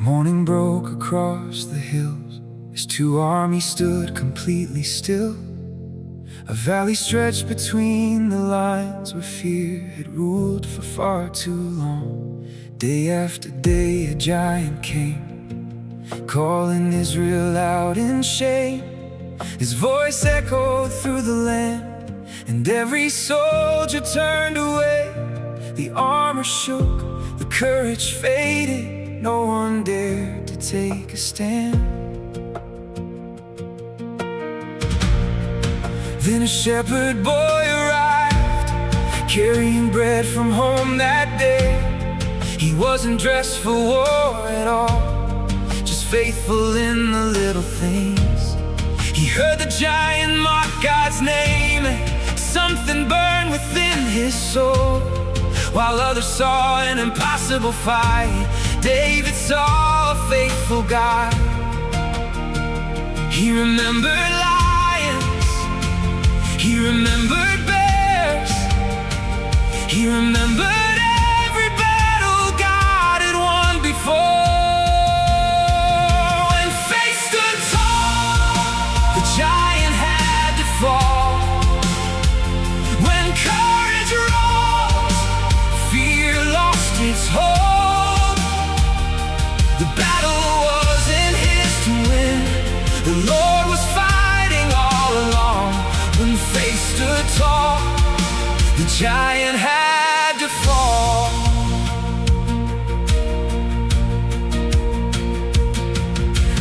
Morning broke across the hills as two armies stood completely still. A valley stretched between the lines where fear had ruled for far too long. Day after day a giant came, calling Israel out in shame. His voice echoed through the land, and every soldier turned away. The armor shook, the courage faded, no one dared to take a stand. Then a shepherd boy arrived, carrying bread from home that day. He wasn't dressed for war at all, just faithful in the little things. He heard the giant mock God's name, and something burned within his soul. While others saw an impossible fight, David saw a faithful God. He remembered lions, he remembered bears, he remembered every battle God had won before. When faith stood tall, the giant had to fall. When courage rose, fear lost its hold. The battle wasn't his to win, the Lord was fighting all along. When faith stood tall, the giant had to fall.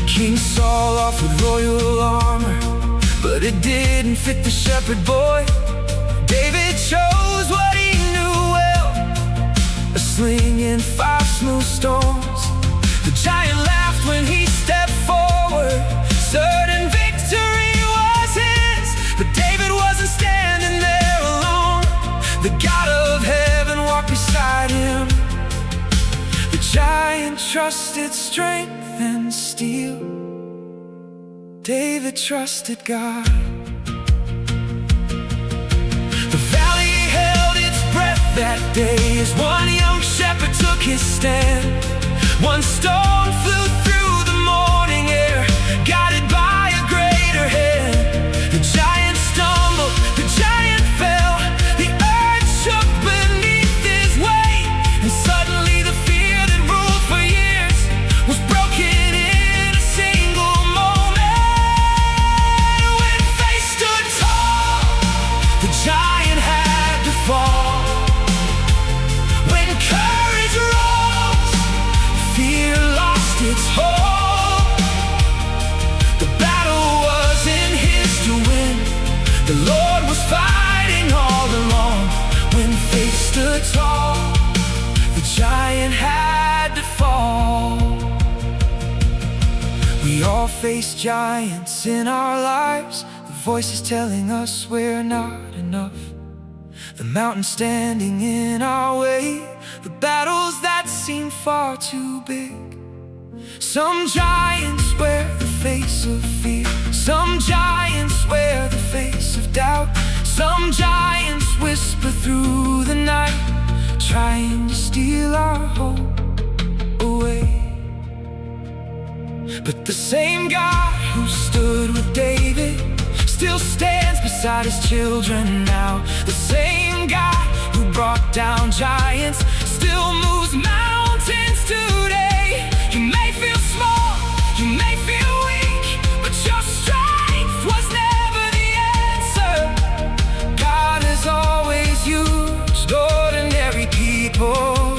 King Saul offered royal armor, but it didn't fit the shepherd boy. David chose what he knew well, a sling and 5 smooth stones. The giant laughed when he stepped forward, certain victory was his. But David wasn't standing there alone, the God of heaven walked beside him. The giant trusted strength and steel, David trusted God. The valley held its breath that day as one young shepherd took his stand. One stone flew through the morning air, guided by a greater hand. The giant stumbled, the giant fell, the earth shook beneath his weight, and suddenly the fear that ruled for years was broken in a single moment. When faith stood tall, the giant had to fall. When courage rose, fear lost its hold. The battle wasn't his to win, the Lord was fighting all along. When faith stood tall, the giant had to fall. We all face giants in our lives, the voices telling us we're not enough, the mountain standing in our way, the battles that seem far too big. Some giants wear the face of fear, some giants wear the face of doubt, some giants whisper through the night, trying to steal our hope away. But the same God who stood with David still stands beside his children now. The same God who brought down giants still moves mountains today. You may feel small, you may feel weak, but your strength was never the answer. God has always used ordinary people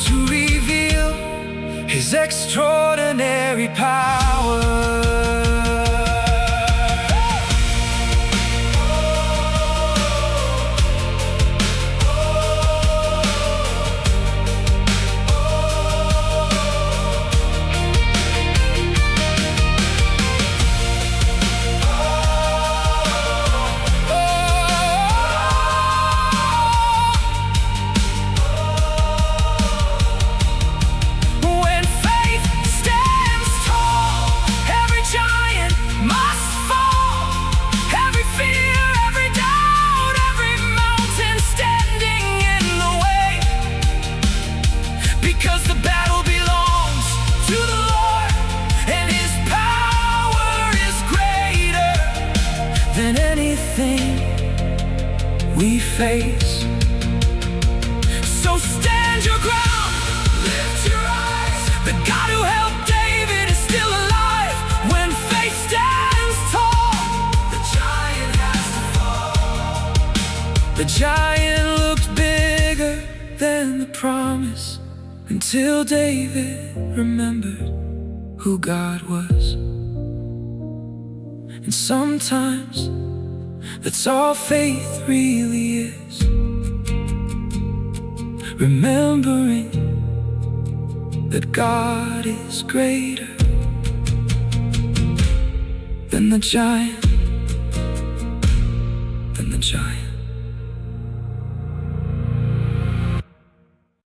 to reveal his extraordinary power. Because the battle belongs face. So stand your ground, lift your eyes. The God who helped David is still alive. When faith stands tall, the giant has to fall. The giant looked bigger than the promise, until David remembered who God was. And sometimes that's all faith really is, remembering that God is greater than the giant, than the giant.